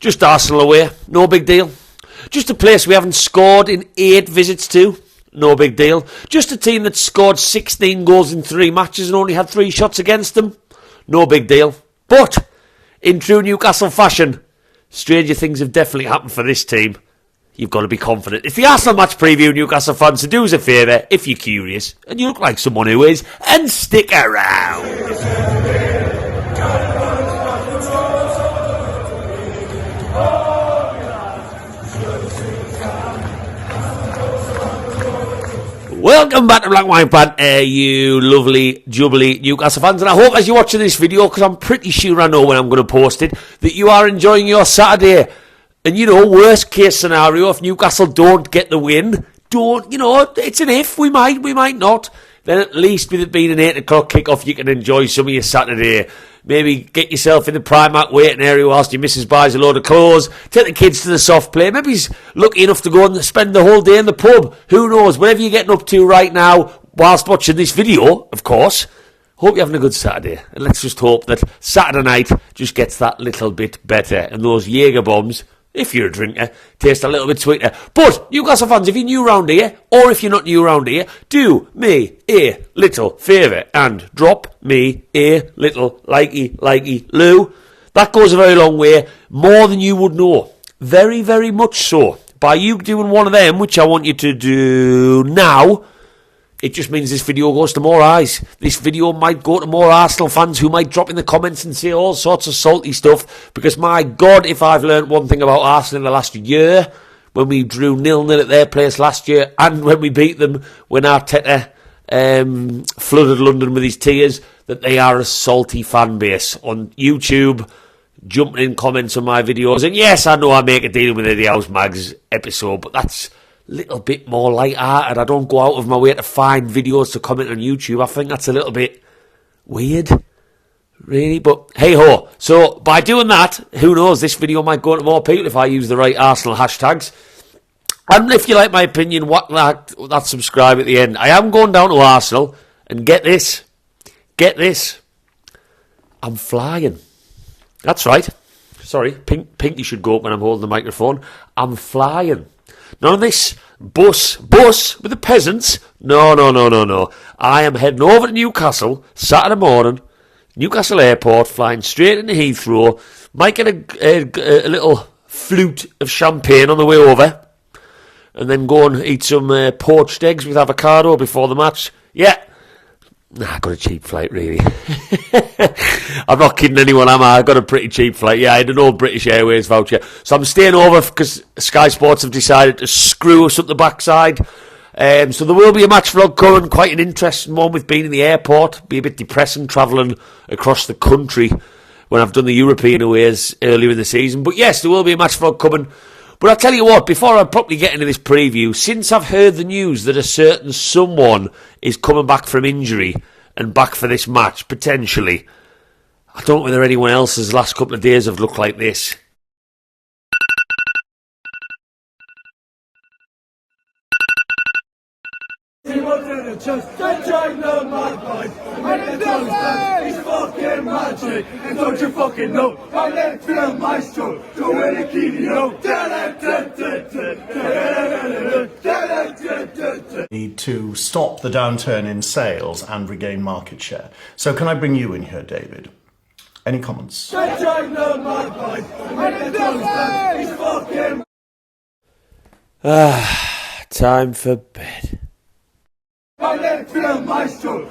Just Arsenal away, no big deal. Just a place we haven't scored in 8 visits to, no big deal. Just a team that scored 16 goals in 3 matches and only had 3 shots against them, no big deal. But, in true Newcastle fashion, stranger things have definitely happened for this team. You've got to be confident. It's the Arsenal match preview, Newcastle fans, so do us a favour, if you're curious, and you look like someone who is, and stick around. Welcome back to Black Wine Pan, you lovely, jubbly Newcastle fans, and I hope as you're watching this video, because I'm pretty sure I know when I'm going to post it, that you are enjoying your Saturday. And you know, worst case scenario, if Newcastle don't get the win, it's an if, we might not, then at least with it being an 8 o'clock kickoff, you can enjoy some of your Saturday. Maybe get yourself in the Primark waiting area whilst your missus buys a load of clothes, take the kids to the soft play, maybe he's lucky enough to go and spend the whole day in the pub, who knows, whatever you're getting up to right now, whilst watching this video, of course, hope you're having a good Saturday, and let's just hope that Saturday night just gets that little bit better, and those Jaeger bombs, if you're a drinker, taste a little bit sweeter. But, Newcastle fans, if you're new round here, or if you're not new round here, do me a little favour and drop me a little likey loo. That goes a very long way, more than you would know. Very, very much so. By you doing one of them, which I want you to do now, it just means this video goes to more eyes. This video might go to more Arsenal fans who might drop in the comments and say all sorts of salty stuff. Because my God, if I've learned one thing about Arsenal in the last year, when we drew 0-0 at their place last year, and when we beat them when Arteta flooded London with his tears, that they are a salty fan base. On YouTube, jumping in comments on my videos. And yes, I know I make a deal with the House Mags episode, but that's little bit more light-hearted. I don't go out of my way to find videos to comment on YouTube. I think that's a little bit weird, really, but hey-ho. So, by doing that, who knows, this video might go to more people if I use the right Arsenal hashtags. And if you like my opinion, whack that subscribe at the end. I am going down to Arsenal, and get this, I'm flying. That's right. Sorry, Pinky should go up when I'm holding the microphone. I'm flying. None of this bus with the peasants. No. I am heading over to Newcastle Saturday morning, Newcastle Airport, flying straight into Heathrow. Might get a little flute of champagne on the way over, and then go and eat some poached eggs with avocado before the match. Yeah. Nah, I got a cheap flight, really. I'm not kidding anyone, am I? I got a pretty cheap flight. Yeah, I had an old British Airways voucher. So I'm staying over because Sky Sports have decided to screw us up the backside. So there will be a match vlog coming, quite an interesting one with being in the airport. Be a bit depressing travelling across the country when I've done the European aways earlier in the season. But yes, there will be a match vlog coming. But I'll tell you what, before I properly get into this preview, since I've heard the news that a certain someone is coming back from injury and back for this match, potentially, I don't know whether anyone else's last couple of days have looked like this. Just join the mad boys, and the toaster is fucking magic, and don't you fucking know, I let the maestro, do it again, Need to stop the downturn in sales and regain market share. So can I bring you in here, David? Any comments? Join the mad boys, and the toaster is fucking... Time for bed. Maestro,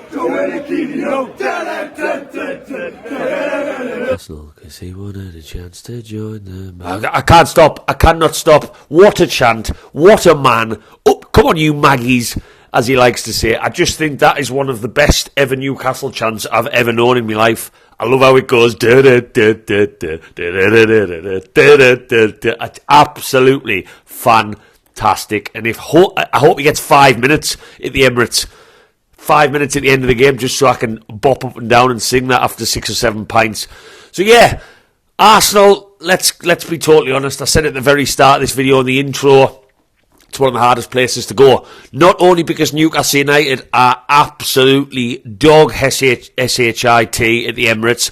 Because he wanted a chance to join them. I can't stop. I cannot stop. What a chant. What a man. Up, come on, you Maggies, as he likes to say. I just think that is one of the best ever Newcastle chants I've ever known in my life. I love how it goes. It's absolutely fantastic. And I hope he gets 5 minutes at the Emirates. 5 minutes at the end of the game, just so I can bop up and down and sing that after 6 or 7 pints. So yeah, Arsenal, let's be totally honest. I said at the very start of this video in the intro, it's one of the hardest places to go. Not only because Newcastle United are absolutely dog shit at the Emirates,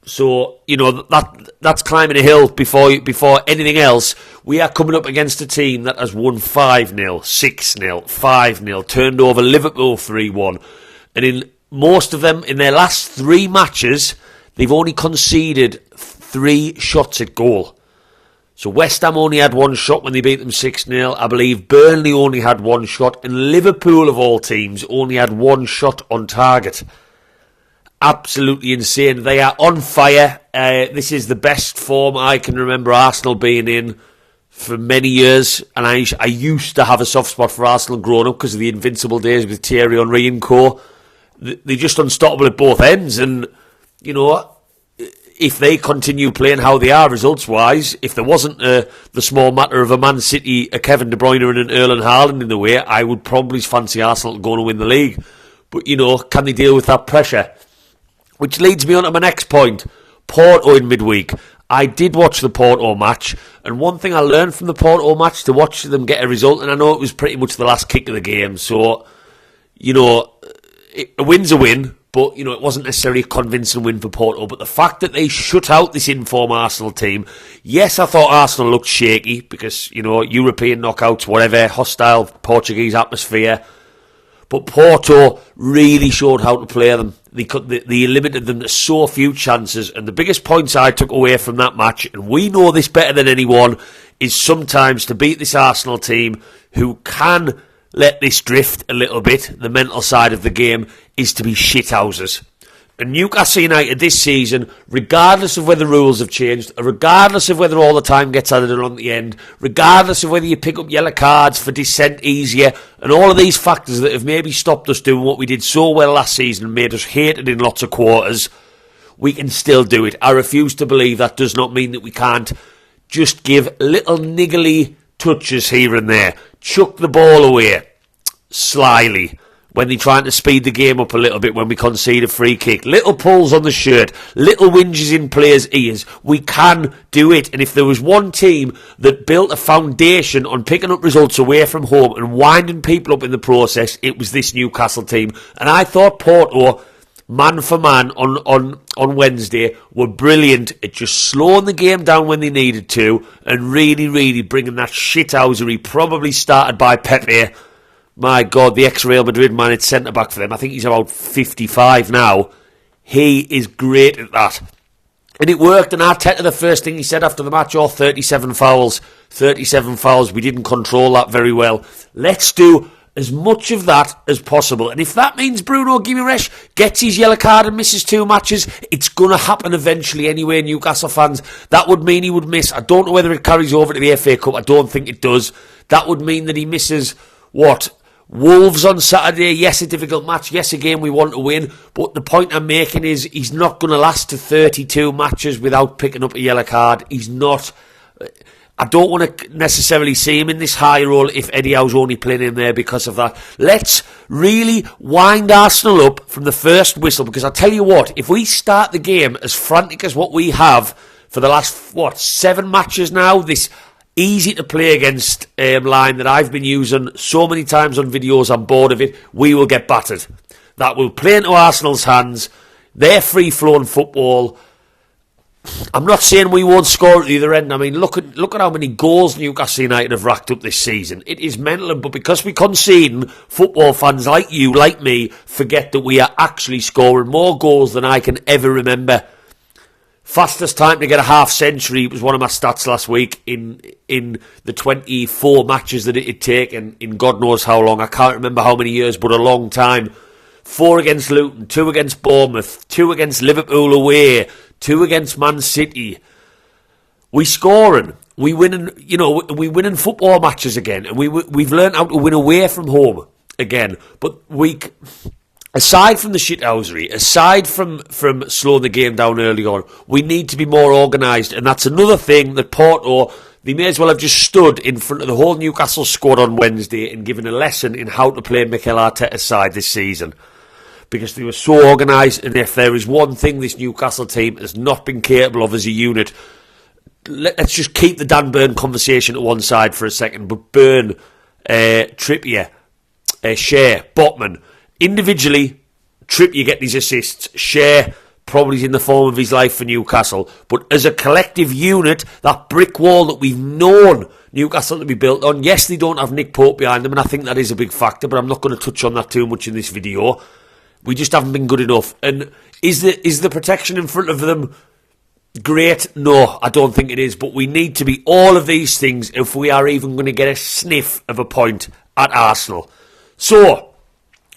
So, that's climbing a hill before anything else. We are coming up against a team that has won 5-0, 6-0, 5-0, turned over Liverpool 3-1. And in most of them, in their last 3 matches, they've only conceded 3 shots at goal. So West Ham only had 1 shot when they beat them 6-0. I believe Burnley only had 1 shot. And Liverpool, of all teams, only had 1 shot on target. Absolutely insane. They are on fire. This is the best form I can remember Arsenal being in for many years. And I used to have a soft spot for Arsenal growing up because of the invincible days with Thierry Henry and co. They're just unstoppable at both ends. And, if they continue playing how they are results-wise, if there wasn't the small matter of a Man City, a Kevin De Bruyne and an Erling Haaland in the way, I would probably fancy Arsenal going to win the league. But, can they deal with that pressure? Which leads me on to my next point. Porto in midweek. I did watch the Porto match, and one thing I learned from the Porto match to watch them get a result, and I know it was pretty much the last kick of the game, so, a win's a win, but, it wasn't necessarily a convincing win for Porto. But the fact that they shut out this inform Arsenal team, yes, I thought Arsenal looked shaky because, European knockouts, whatever, hostile Portuguese atmosphere. But Porto really showed how to play them. They limited them to so few chances. And the biggest points I took away from that match, and we know this better than anyone, is sometimes to beat this Arsenal team who can let this drift a little bit, the mental side of the game, is to be shithouses. And Newcastle United this season, regardless of whether rules have changed, regardless of whether all the time gets added on the end, regardless of whether you pick up yellow cards for dissent easier, and all of these factors that have maybe stopped us doing what we did so well last season and made us hated in lots of quarters, we can still do it. I refuse to believe that does not mean that we can't just give little niggly touches here and there. Chuck the ball away slyly when they're trying to speed the game up a little bit when we concede a free kick. Little pulls on the shirt, little whinges in players' ears. We can do it. And if there was one team that built a foundation on picking up results away from home and winding people up in the process, it was this Newcastle team. And I thought Porto, man for man, on Wednesday, were brilliant at just slowing the game down when they needed to and really, really bringing that shithousery, probably started by Pepe. My God, the ex-Real Madrid man, it's centre-back for them. I think he's about 55 now. He is great at that. And it worked, and Arteta, the first thing he said after the match, 37 fouls. 37 fouls, we didn't control that very well. Let's do as much of that as possible. And if that means Bruno Guimaraes gets his yellow card and misses 2 matches, it's going to happen eventually anyway, Newcastle fans. That would mean he would miss. I don't know whether it carries over to the FA Cup. I don't think it does. That would mean that he misses, Wolves on Saturday. Yes, a difficult match. Yes, a game we want to win. But the point I'm making is he's not going to last to 32 matches without picking up a yellow card. He's not. I don't want to necessarily see him in this high role if Eddie Howe's only playing in there because of that. Let's really wind Arsenal up from the first whistle, because I tell you what, if we start the game as frantic as what we have for the last, 7 matches now, this easy to play against line that I've been using so many times on videos, I'm bored of it, we will get battered. That will play into Arsenal's hands. Their free-flowing football. I'm not saying we won't score at the other end. I mean, look at how many goals Newcastle United have racked up this season. It is mental, but because we concede, football fans like you, like me, forget that we are actually scoring more goals than I can ever remember. Fastest time to get a half century was one of my stats last week in the 24 matches that it had taken in God knows how long. I can't remember how many years, but a long time. 4 against Luton, 2 against Bournemouth, 2 against Liverpool away, 2 against Man City. We scoring. We winning, we winning football matches again, and we've learned how to win away from home again. But aside from the shithousery, aside from slowing the game down early on, we need to be more organised, and that's another thing that Porto, they may as well have just stood in front of the whole Newcastle squad on Wednesday and given a lesson in how to play Mikel Arteta's side this season. Because they were so organised, and if there is one thing this Newcastle team has not been capable of as a unit, let's just keep the Dan Burn conversation to one side for a second, but Burn, Trippier, Shea, Botman, individually, Trippier get these assists, Shea probably in the form of his life for Newcastle. But as a collective unit, that brick wall that we've known Newcastle to be built on, yes, they don't have Nick Pope behind them, and I think that is a big factor, but I'm not going to touch on that too much in this video. We just haven't been good enough. And is the protection in front of them great? No, I don't think it is. But we need to be all of these things if we are even going to get a sniff of a point at Arsenal. So,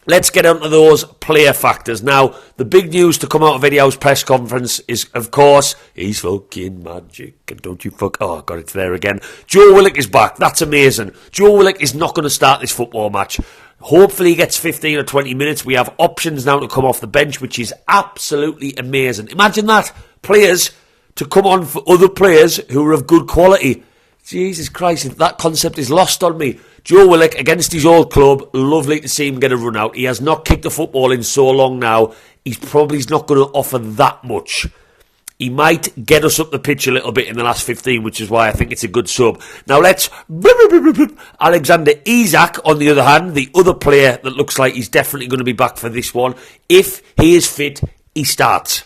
let's get onto those player factors. Now, the big news to come out of Eddie Howe's press conference is, of course, he's fucking magic. And don't you fuck... Oh, God, it's there again. Joe Willock is back. That's amazing. Joe Willock is not going to start this football match. Hopefully he gets 15 or 20 minutes. We have options now to come off the bench, which is absolutely amazing. Imagine that. Players to come on for other players who are of good quality. Jesus Christ, that concept is lost on me. Joe Willock against his old club. Lovely to see him get a run out. He has not kicked a football in so long now. He's probably not going to offer that much. He might get us up the pitch a little bit in the last 15, which is why I think it's a good sub. Now let's... Alexander Isak, on the other hand, the other player that looks like he's definitely going to be back for this one. If he is fit, he starts.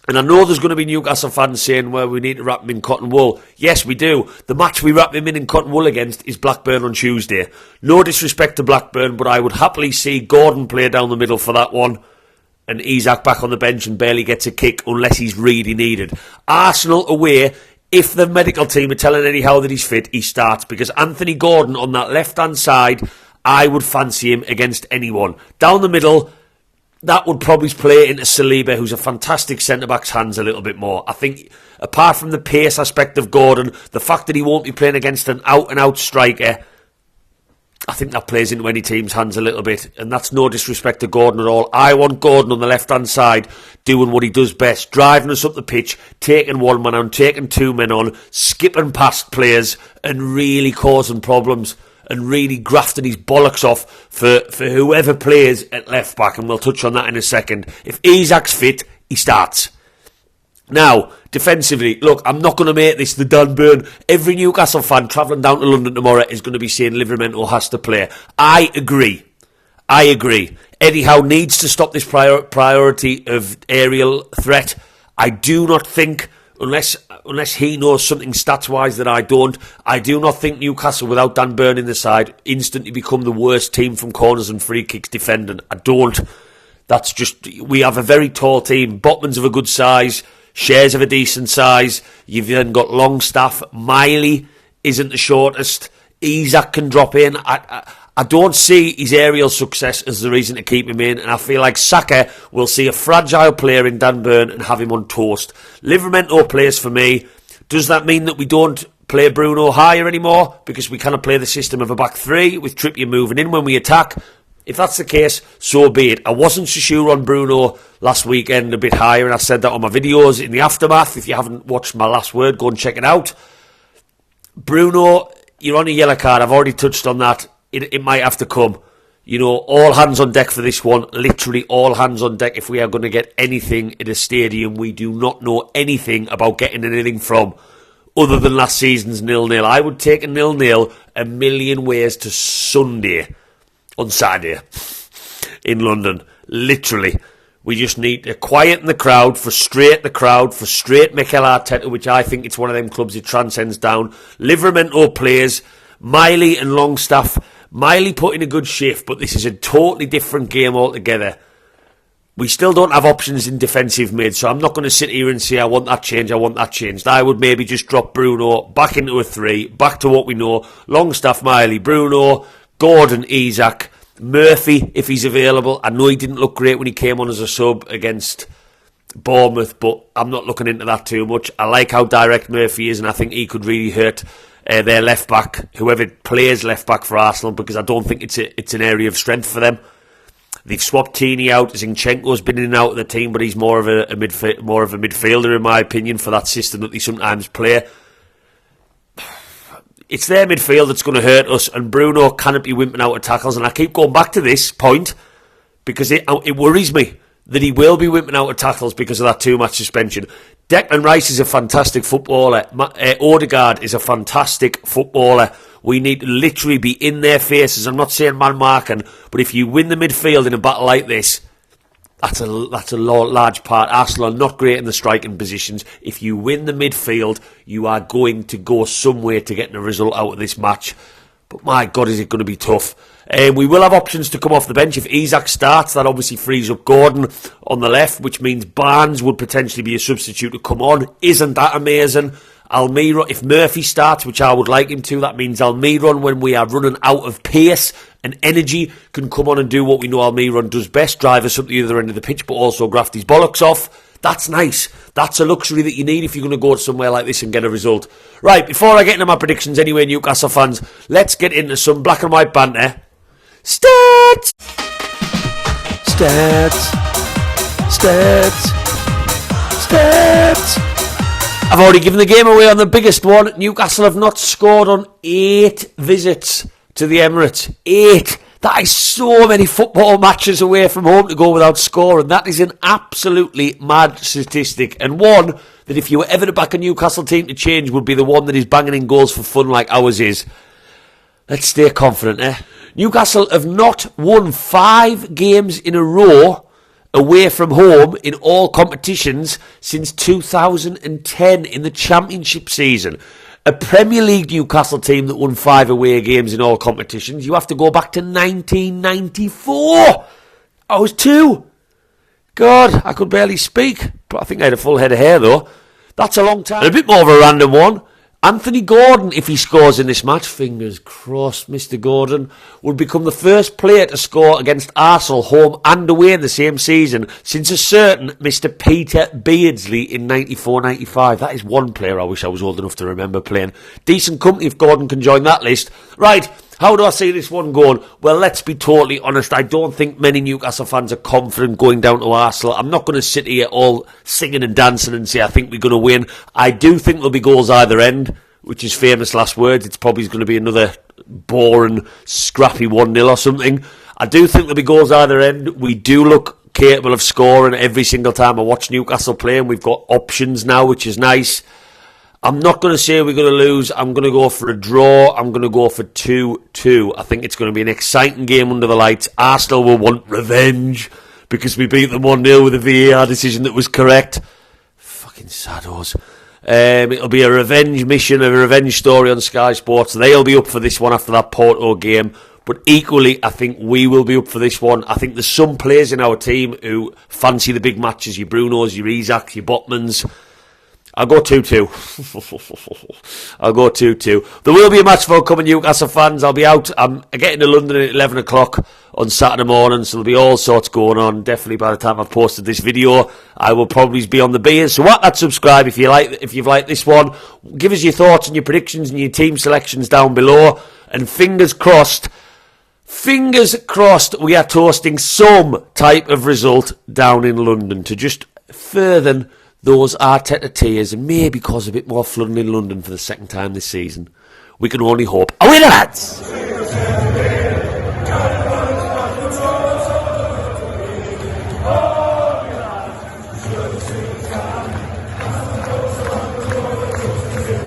And I know there's going to be Newcastle fans saying, well, we need to wrap him in cotton wool. Yes, we do. The match we wrap him in cotton wool against is Blackburn on Tuesday. No disrespect to Blackburn, but I would happily see Gordon play down the middle for that one. And Isak back on the bench and barely gets a kick unless he's really needed. Arsenal away, if the medical team are telling Eddie Howe that he's fit, he starts. Because Anthony Gordon on that left-hand side, I would fancy him against anyone. Down the middle, that would probably play into Saliba, who's a fantastic centre-back's hands a little bit more. I think, apart from the pace aspect of Gordon, the fact that he won't be playing against an out-and-out striker, I think that plays into any team's hands a little bit, and that's no disrespect to Gordon at all. I want Gordon on the left-hand side doing what he does best, driving us up the pitch, taking one man on, taking two men on, skipping past players and really causing problems and really grafting his bollocks off for whoever plays at left-back, and we'll touch on that in a second. If Isak's fit, he starts. Now, defensively, look, I'm not going to make this the Dan Burn. Every Newcastle fan travelling down to London tomorrow is going to be saying Livramento has to play. I agree. Eddie Howe needs to stop this priority of aerial threat. I do not think, unless he knows something stats-wise that I do not think Newcastle, without Dan Burn in the side, instantly become the worst team from corners and free kicks defending. I don't. That's just, we have a very tall team. Botman's of a good size. Shares of a decent size. You've then got Longstaff. Miley isn't the shortest. Isak can drop in. I don't see his aerial success as the reason to keep him in, and I feel like Saka will see a fragile player in Dan Burn and have him on toast. Livramento plays for me. Does that mean that we don't play Bruno higher anymore because we kind of play the system of a back three with Trippier moving in when we attack? If that's the case, so be it. I wasn't so sure on Bruno last weekend, a bit higher, and I said that on my videos in the aftermath. If you haven't watched my last word, go and check it out. Bruno, you're on a yellow card. I've already touched on that. It might have to come. You know, all hands on deck for this one. Literally all hands on deck if we are going to get anything in a stadium we do not know anything about getting anything from, other than last season's 0-0. I would take a 0-0 a million ways to Sunday. On Saturday in London. Literally. We just need to quieten the crowd, frustrate Mikel Arteta, which I think it's one of them clubs it transcends down. Livramento plays, Miley and Longstaff. Miley put in a good shift, but this is a totally different game altogether. We still don't have options in defensive mid, so I'm not going to sit here and say I want that changed. I would maybe just drop Bruno back into a 3, back to what we know. Longstaff, Miley, Bruno, Gordon, Isak, Murphy, if he's available. I know he didn't look great when he came on as a sub against Bournemouth, but I'm not looking into that too much. I like how direct Murphy is, and I think he could really hurt their left-back, whoever plays left-back for Arsenal, because I don't think it's an area of strength for them. They've swapped Tini out. Zinchenko's been in and out of the team, but he's more of a midfielder, in my opinion, for that system that they sometimes play. It's their midfield that's going to hurt us, and Bruno cannot be wimping out of tackles. And I keep going back to this point because it worries me that he will be wimping out of tackles because of that 2-match suspension. Declan Rice is a fantastic footballer. Odegaard is a fantastic footballer. We need to literally be in their faces. I'm not saying man marking, but if you win the midfield in a battle like this, That's a large part. Arsenal are not great in the striking positions. If you win the midfield, you are going to go somewhere to getting a result out of this match. But my God, is it going to be tough. We will have options to come off the bench. If Isak starts, that obviously frees up Gordon on the left, which means Barnes would potentially be a substitute to come on. Isn't that amazing? Almiron, if Murphy starts, which I would like him to, that means Almiron, when we are running out of pace and energy, can come on and do what we know Almiron does best, drive us up the other end of the pitch, but also graft his bollocks off. That's nice. That's a luxury that you need if you're going to go to somewhere like this and get a result. Right, before I get into my predictions anyway, Newcastle fans, let's get into some black and white banter. Stats! Stats! Stats! Stats! I've already given the game away on the biggest one. Newcastle have not scored on 8 visits to the Emirates. 8. That is so many football matches away from home to go without scoring. That is an absolutely mad statistic. And one that if you were ever to back a Newcastle team to change would be the one that is banging in goals for fun like ours is. Let's stay confident, eh? Newcastle have not won 5 games in a row away from home in all competitions since 2010 in the Championship season. A Premier League Newcastle team that won 5 away games in all competitions, you have to go back to 1994. I was 2. God, I could barely speak, but I think I had a full head of hair though. That's a long time. And a bit more of a random one. Anthony Gordon, if he scores in this match, fingers crossed, Mr. Gordon, would become the first player to score against Arsenal home and away in the same season since a certain Mr. Peter Beardsley in 94-95. That is one player I wish I was old enough to remember playing. Decent company if Gordon can join that list. Right, how do I see this one going? Well, let's be totally honest. I don't think many Newcastle fans are confident going down to Arsenal. I'm not going to sit here all singing and dancing and say I think we're going to win. I do think there'll be goals either end, which is famous last words. It's probably going to be another boring, scrappy 1-0 or something. I do think there'll be goals either end. We do look capable of scoring every single time I watch Newcastle play, and we've got options now, which is nice. I'm not going to say we're going to lose. I'm going to go for a draw. I'm going to go for 2-2. I think it's going to be an exciting game under the lights. Arsenal will want revenge because we beat them 1-0 with a VAR decision that was correct. Fucking saddos. It'll be a revenge mission, a revenge story on Sky Sports. They'll be up for this one after that Porto game. But equally, I think we will be up for this one. I think there's some players in our team who fancy the big matches. Your Brunos, your Isaacs, your Botmans. I'll go 2-2. I'll go 2-2. There will be a match for coming Newcastle fans. I'll be out. I'm getting to London at 11 o'clock on Saturday morning, so there'll be all sorts going on. Definitely by the time I've posted this video, I will probably be on the beers. So whack that subscribe if you've liked this one. Give us your thoughts and your predictions and your team selections down below. And fingers crossed, we are toasting some type of result down in London to just further those Arteta tears and maybe cause a bit more flooding in London for the second time this season. We can only hope. Away, lads!